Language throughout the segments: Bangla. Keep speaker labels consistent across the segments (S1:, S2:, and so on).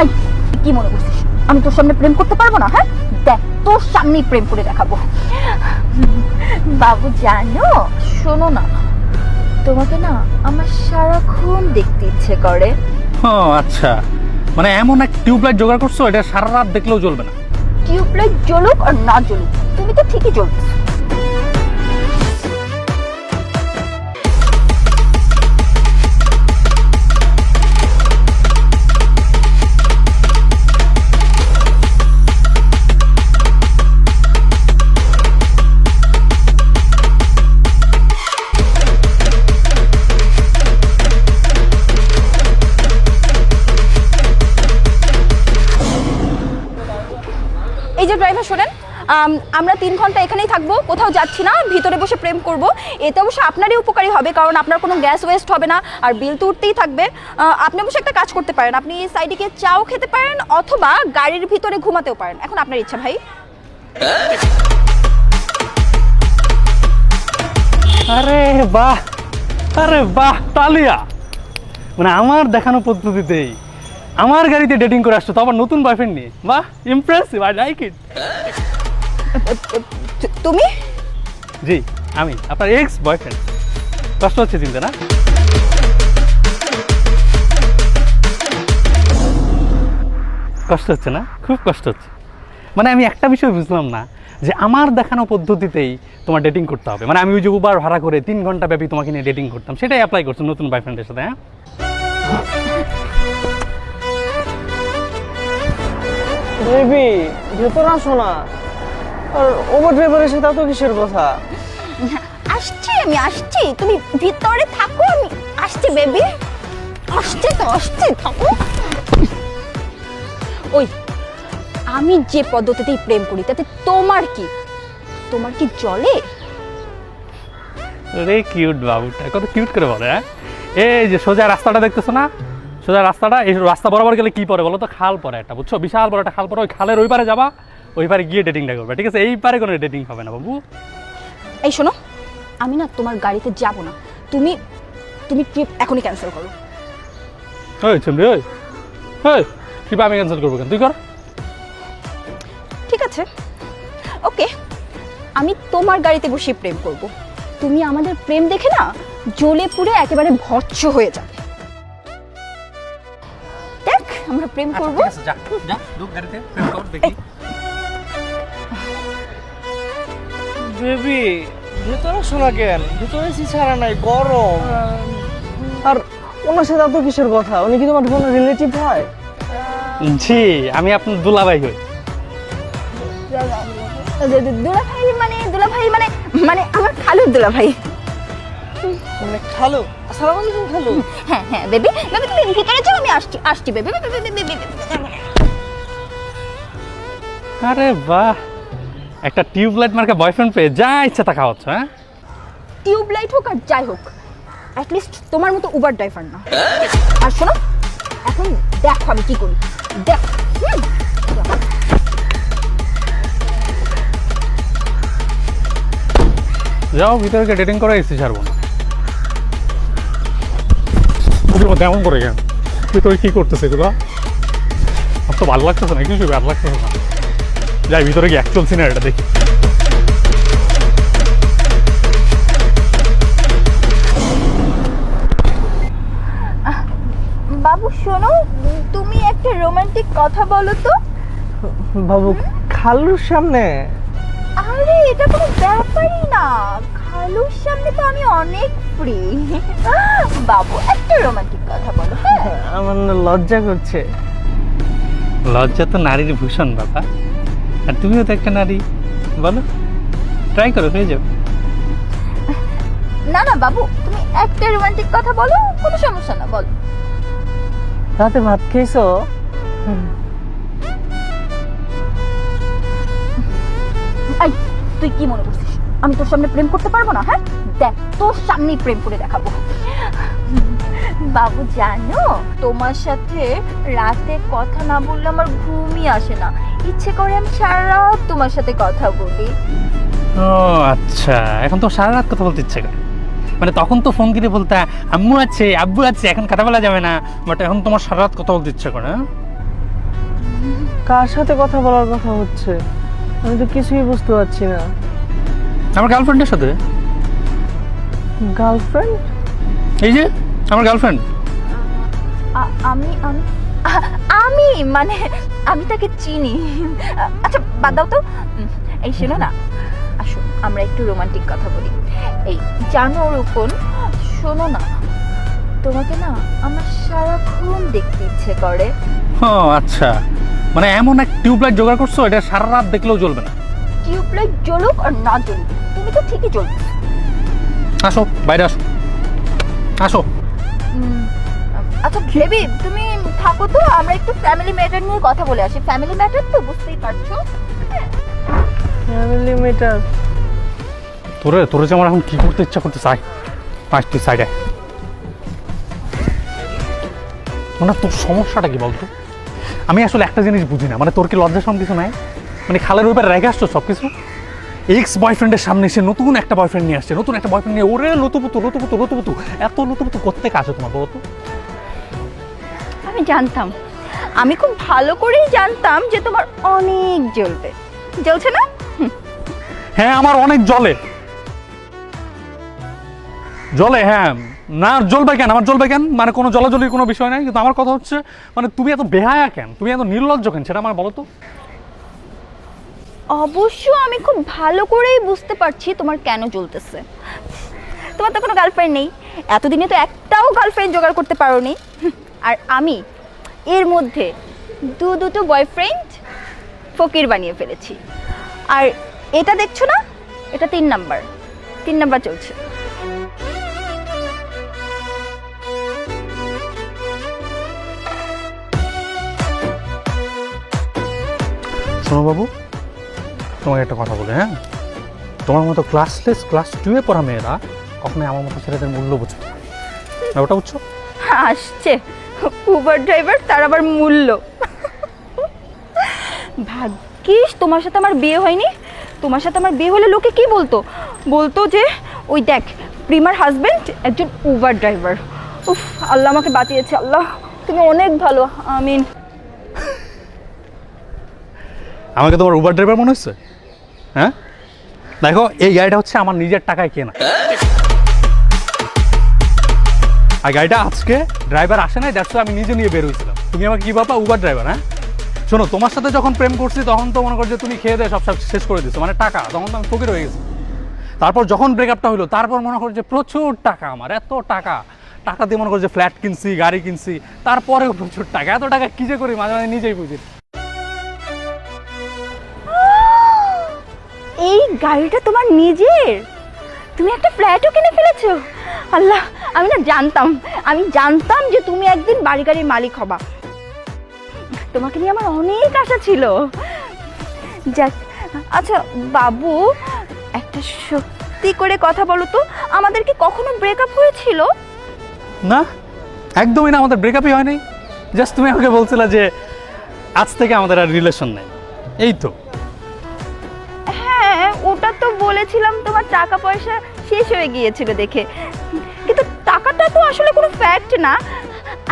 S1: এই কি মনে করছিস আমি তোর সামনে প্রেম করতে পারবো না? হ্যাঁ, দেখ তোর সামনেই প্রেম করে দেখাবো। বাবু জানো, শোনো না, তোমাকে না আমার সারাক্ষণ দেখতে ইচ্ছে করে।
S2: ও আচ্ছা, মানে এমন এক টিউবলাইট জোগাড় করছো এটা সারা রাত দেখলেও জ্বলবে না?
S1: টিউবলাইট জ্বলুক আর না জ্বলুক, তুমি তো ঠিকই জ্বলতেছো। এই যে ড্রাইভার শোনেন, আমরা 3 ঘন্টা এখানেই থাকবো, কোথাও যাচ্ছি না, ভিতরে বসে প্রেম করব। এতে অবশ্য আপনারই উপকারী হবে, কারণ আপনার কোনো গ্যাস ওয়েস্ট হবে না আর বিল তো উঠতেই থাকবে। আপনি অবশ্য একটা কাজ করতে পারেন, আপনি সাইডে গিয়ে চাও খেতে পারেন অথবা গাড়ির ভিতরে ঘুমাতেও পারেন, এখন আপনার ইচ্ছা ভাই।
S2: আরে বাহ, আরে বাহ তালিয়া, মানে আমার দেখানো পদ্ধতিতেই আমার গাড়িতে ডেটিং করে আসছো, তো আবার নতুন বয়ফ্রেন্ড নিয়ে। বাহ, ইমপ্রেসিভ, আই লাইক ইট।
S1: তুমি?
S2: জি, আমি আপনার এক্স বয়ফ্রেন্ড। কষ্ট হচ্ছে চিন্তা না? কষ্ট হচ্ছে না? খুব কষ্ট হচ্ছে। মানে আমি একটা বিষয় বুঝলাম না, যে আমার দেখানো পদ্ধতিতেই তোমার ডেটিং করতে হবে। মানে আমি ওই যে উবার ভাড়া করে 3 ঘন্টা ব্যাপী তোমাকে নিয়ে ডেটিং করতাম, সেটাই অ্যাপ্লাই করছো নতুন বয়ফ্রেন্ডের সাথে। হ্যাঁ,
S3: বেবি ভেতর আসো না। আর ওভার ড্রাইভারের সাথে এত কিসের কথা?
S1: আসছি, আমি আসছি, তুমি ভিতরে থাকো, আমি আসছি বেবি। আসছে তো, আসছে, থাকো। ওই আমি যে পদ্ধতিতেই প্রেম করি তাতে তোমার কি? তোমার কি জলে?
S2: রে কিউট বাবুটা, কত কিউট করে বলে। হ্যাঁ, এই যে সোজা রাস্তাটা দেখতেছো না, সোজা রাস্তাটা, এই রাস্তা বরাবর গেলে কি পরে বলো তো? খাল পরে একটা, বুঝছো? বিশাল বড় একটা খাল পরে, ওই খালের ওই পারে যাবা, ওই পারে গিয়ে ডেটিংটা করবে, ঠিক আছে? এই পারে কোনো ডেটিং হবে না বাবু।
S1: এই শোনো, আমি না তোমার গাড়িতে যাব না, তুমি তুমি ট্রিপ এখনই ক্যান্সেল করো।
S2: ওই চন্দ্রি, ওই ওই ট্রিপ আমি ক্যান্সেল করবো কেন? তুই কর।
S1: ঠিক আছে, ওকে, আমি তোমার গাড়িতে বসে প্রেম করব। তুমি আমাদের প্রেম দেখে না জ্বলে পুড়ে একেবারে ভস্ম হয়ে যাবে। দেখ আমরা প্রেম করব।
S2: যা যা, ঢুক গাড়িতে, প্রেম কর, দেখি।
S3: বেবি ভেতর আসো না কেন? ভেতরে এসি ছাড়া নাই, গরম। আর ওনার সাথে এত কিসের কথা? উনি কি তোমার কোনো রিলেটিভ হয়?
S2: জি, আমি আপনার দুলাভাই হই।
S1: দুলাভাই মানে? দুলাভাই মানে মানে আমার খালুর দুলাভাই।
S3: মানে খালু? আসসালামু আলাইকুম খালু।
S1: হ্যাঁ হ্যাঁ বেবি, বেবি তুমি ভিতরে যাও, আমি আসছি, আসছি বেবি।
S2: আরে বাহ, একটা টিউবলাইট মার্কা বয়ফ্রেন্ড পেয়ে যা ইচ্ছা তা খাওয়াচ্ছ। হ্যাঁ,
S1: টিউবলাইট হোক আর যাই হোক, অ্যাটলিস্ট তোমার মতো উবার ড্রাইভার না। আর শোনো, এখন দেখো আমি কি করি, দেখ।
S2: যাও ভিতরে গিয়ে ডেটিং করে এসে ছাড়বো না। ওদের মধ্যে এমন করে কেন? ভিতরে কি করতেছে এগুলো? আমার তো ভালো লাগতেছে না, কিছু ভালো লাগতেছে না। যাই ভিতরে গিয়ে এক চলছি না, এটা দেখি।
S1: বাবু শোনো, তুমি একটা রোমান্টিক কথা বলো তো।
S3: বাবু খালুর সামনে?
S1: আরে এটা কোনো ব্যাপারই না, খালুর সামনে তো আমি অনেক ফ্রি। বাবু একটা রোমান্টিক কথা বলো।
S3: আমার না লজ্জা করছে।
S2: লজ্জা তো নারীর ভূষণ বাবা, আর তুমিও তো একটা নারী, বলো, ট্রাই করো, হয়ে যাবে।
S1: না না বাবু, তুমি একটা রোমান্টিক কথা বলো, কোনো সমস্যা না, বলো।
S3: রাতে ভাত খেয়েছো?
S1: এই তুই কি মনে করছিস আমি তোর সামনে প্রেম করতে পারবো না? হ্যাঁ, দেখ তোর সামনেই প্রেম করে দেখাবো। বাবু জানো, তোমার সাথে রাতে কথা না বললে আমার ঘুমই আসে না, ইচ্ছে করে আমি সারা রাত তোমার সাথে কথা বলি।
S2: ও আচ্ছা, এখন তো সারা রাত কথা বলতে ইচ্ছে করে। মানে তখন তো ফোন করে বলতে আম্মু আছে আব্বু আছে, এখন কথা বলা যাবে না, বাট এখন তোমার সারা রাত কথা বলতে ইচ্ছে করে।
S3: কার সাথে কথা বলার কথা হচ্ছে? আমি তো কিছুই বুঝতে পারছি না।
S2: আমার গার্লফ্রেন্ডের সাথে।
S3: গার্লফ্রেন্ড?
S2: এই যে আমার গার্লফ্রেন্ড।
S1: আমি আমি আমি মানে আমি তাকে চিনি। আচ্ছা বাদ দাও তো। এই শোনো না, আসো আমরা একটু রোমান্টিক কথা বলি। এই জানো রূপন, শোনো না, তোমাকে না আমার সারাক্ষণ দেখতে ইচ্ছে করে।
S2: ও আচ্ছা, মানে এমন এক টিউবলাইট জোগাড় করছো এটা সারা রাত দেখলেও জ্বলবে না।
S1: টিউবলাইট জ্বলুক আর না জ্বলুক, তুমি তো ঠিকই জ্বলবে।
S2: আসো বাইরে আসো, আসো।
S1: আচ্ছা বেবি তুমি থাকো তো, আমরা একটু ফ্যামিলি ম্যাটার নিয়ে কথা বলে আসি। ফ্যামিলি ম্যাটার তো বুঝতেই পারছো।
S3: Family matter?
S2: তোরে যে আমার এখন কি করতে ইচ্ছা করতে চাই, পাঁচ তুই সাইডে। মানে তোর সমস্যাটা কি বলতো? আমি আসলে একটা জিনিস বুঝি না, মানে তোর কি লজ্জা সব কিছু নাই? মানে খালের ওইবার রেখে আসছো সব কিছু। এক্স বয়ফ্রেন্ডের সামনে এসে নতুন একটা বয়ফ্রেন্ড নিয়ে আসছে, নতুন একটা বয়ফ্রেন্ড নিয়ে ওরে লতুপুতু লতুপুতু লতুপুতু, এত লতুপুতু করতে কাছে তোমার বলো তো?
S1: আমি জানতাম, আমি খুব ভালো করেই জানতাম যে তোমার অনেক জ্বলবে। জ্বলছে না?
S2: হ্যাঁ আমার অনেক জ্বলে, জ্বলে। হ্যাঁ না জ্বলবে কেন? আমার জ্বলবে কেন? মানে কোনো জ্বলাজ্বলির কোনো বিষয় নাই, কিন্তু আমার কথা হচ্ছে মানে তুমি এত বেহায়া কেন, তুমি এত নির্লজ্জ কেন, সেটা আমার বলো তো।
S1: অবশ্য আমি খুব ভালো করেই বুঝতে পারছি তোমার কেন জ্বলতেছে। তোমার তো কোনো গার্লফ্রেন্ড নেই, এতদিনে তো একটাও গার্লফ্রেন্ড জোগাড় করতে পারোনি। আর আমি এর মধ্যে দুটো বয়ফ্রেন্ড ফকির বানিয়ে ফেলেছি। আর এটা দেখছো না, এটা 3 নাম্বার চলছে।
S2: শোনো বাবু, তোমাকে একটা কথা বলে, হ্যাঁ, তোমার মতো ক্লাসলেস ক্লাস 2-এ পড়া মেয়েরা কখনোই আমার মতো ছেলেদের মূল্য বুঝবে না, ওটা বুঝছো?
S1: আসছে উবার ড্রাইভার, তার আবার মূল্য। ভাগ্যিস তোমার সাথে আমার বিয়ে হয়নি। তোমার সাথে আমার বিয়ে হলে লোকে কি বলতো? বলতো যে ওই দেখ প্রিমার হাজবেন্ড একজন উবার ড্রাইভার। উফ, আল্লাহ আমাকে বাঁচিয়েছে। আল্লাহ তুমি অনেক ভালো, আমিন।
S2: আমাকে তোমার উবার ড্রাইভার মনে হচ্ছে? হ্যাঁ দেখো, এই গাড়িটা হচ্ছে আমার নিজের টাকায় কেনা, আর গাড়িটা আজকে ড্রাইভার আসে নাই, দ্যাটস আমি নিজে নিয়ে বের হয়েছিলাম। তুমি আমাকে কি বাবা উবার ড্রাইভার? হ্যাঁ শোনো, তোমার সাথে যখন প্রেম করছি তখন তো মনে করছো তুমি খেয়ে দেয় সব শেষ করে দিচ্ছ, মানে টাকা, তখন তো আমি ফকির হয়ে গেছি। তারপর যখন ব্রেকআপটা হলো তারপর মনে করো যে প্রচুর টাকা, আমার এত টাকা, টাকা দিয়ে মনে করো যে ফ্ল্যাট কিনছি, গাড়ি কিনছি, তারপরেও প্রচুর টাকা। এত টাকা কি যে করি মাঝে মাঝে নিজেই বুঝি।
S1: এই গাড়িটা তোমার নিজের? তুমি একটা ফ্ল্যাটও কিনে ফেলেছো? আল্লাহ, আমি জানতাম যে তুমি একদিন বাড়ি গাড়ির মালিক হবা। তোমাকে নিয়ে আমার অনেক আশা ছিল। যাক, আচ্ছা বাবু, একটা সত্যি করে কথা বলো তো, আমাদের কি কখনো ব্রেকআপ হয়েছিল?
S2: না, একদমই না, আমাদের ব্রেকআপই হয়নি। জাস্ট তুমি আমাকে বলছিলে যে আজ থেকে আমাদের আর রিলেশন নেই, এই তো।
S1: হ্যাঁ, ওটা তো বলেছিলাম তোমার টাকা পয়সা শেষ হয়ে গিয়েছিল দেখে, কিন্তু টাকাটা তো আসলে কোনো ফ্যাক্ট না।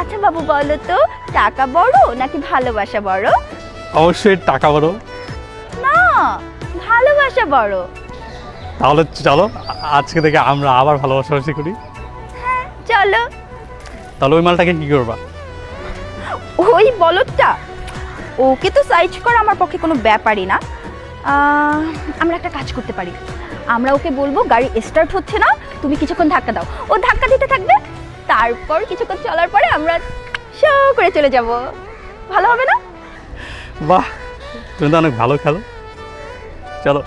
S1: আচ্ছা বাবু বলো তো, টাকা বড় নাকি ভালোবাসা বড়?
S2: অবশ্যই টাকা বড়।
S1: না, ভালোবাসা বড়।
S2: তাহলে চলো আজকে থেকে আমরা আবার ভালোবাসা করি।
S1: হ্যাঁ চলো।
S2: তাহলে ওই মালটাকে কি করবা?
S1: ওই বলদটা, ওকে তো সাইজ করা আমার পক্ষে কোনো ব্যাপারই না। আমরা একটা কাজ করতে পারি, আমরা ওকে বলবো গাড়ি স্টার্ট হচ্ছে না, তুমি কিছুক্ষণ ধাক্কা দাও, ও ধাক্কা দিতে থাকবে, তারপর কিছুক্ষণ চলার পরে আমরা শো করে চলে যাব। ভালো হবে না?
S2: বাহ, তুমি তো অনেক ভালো খেলো। চলো।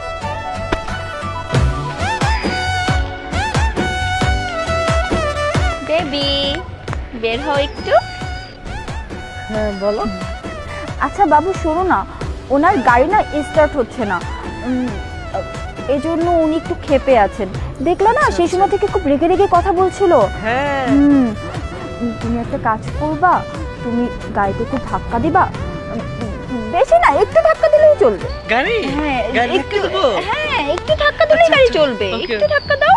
S1: বেবি বের হও একটু।
S3: হ্যাঁ বলো।
S1: আচ্ছা বাবু শোনো না, ওনার গাড়ি না স্টার্ট হচ্ছে না, এই জন্য উনি একটু ক্ষেপে আছেন। দেখলো না, সেই সময় থেকে খুব রেগে রেগে কথা বলছিল।
S3: হ্যাঁ।
S1: তুমি একটা কাজ করবা, তুমি গাড়িতে একটু ধাক্কা দিবা, বেশি না, একটু ধাক্কা দিলেই চলবে।
S3: গাড়ি?
S1: হ্যাঁ
S3: গাড়ি
S1: একটু,
S3: ধাক্কা দেবো?
S1: হ্যাঁ একটু ধাক্কা দিলেই
S3: আচ্ছা,
S1: গাড়ি
S3: আচ্ছা,
S1: চলবে।
S3: okay.
S1: একটু ধাক্কা দাও।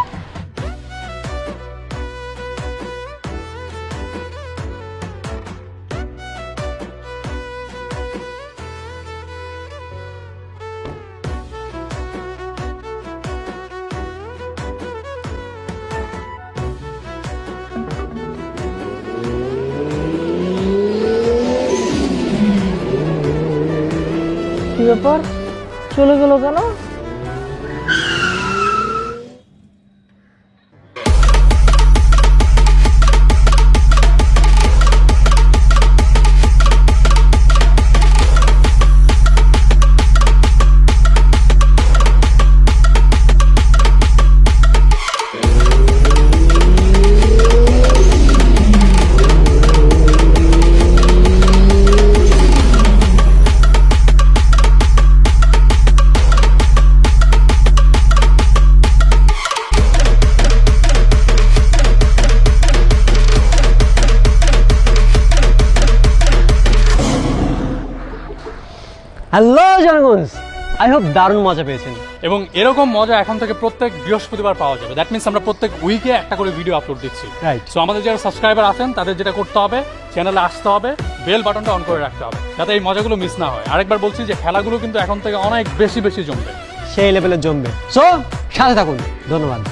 S3: ব্যাপার, চলে গেল কেন? হ্যালো জনগণ, আই হোপ দারুণ মজা পেয়েছেন।
S2: এবং এরকম মজা এখন থেকে প্রত্যেক বৃহস্পতিবার পাওয়া যাবে। দ্যাট মিনস আমরা প্রত্যেক উইকে একটা করে ভিডিও আপলোড দিচ্ছি।
S3: Right.
S2: সো আমাদের যারা সাবস্ক্রাইবার আছেন তাদের যেটা করতে হবে, চ্যানেলে আসতে হবে, বেল বাটনটা অন করে রাখতে হবে যাতে এই মজাগুলো মিস না হয়। আরেকবার বলছি যে খেলাগুলো কিন্তু এখন থেকে অনেক বেশি বেশি জমবে।
S3: সেই লেভেলের জমবে। সো সাথে থাকুন, ধন্যবাদ।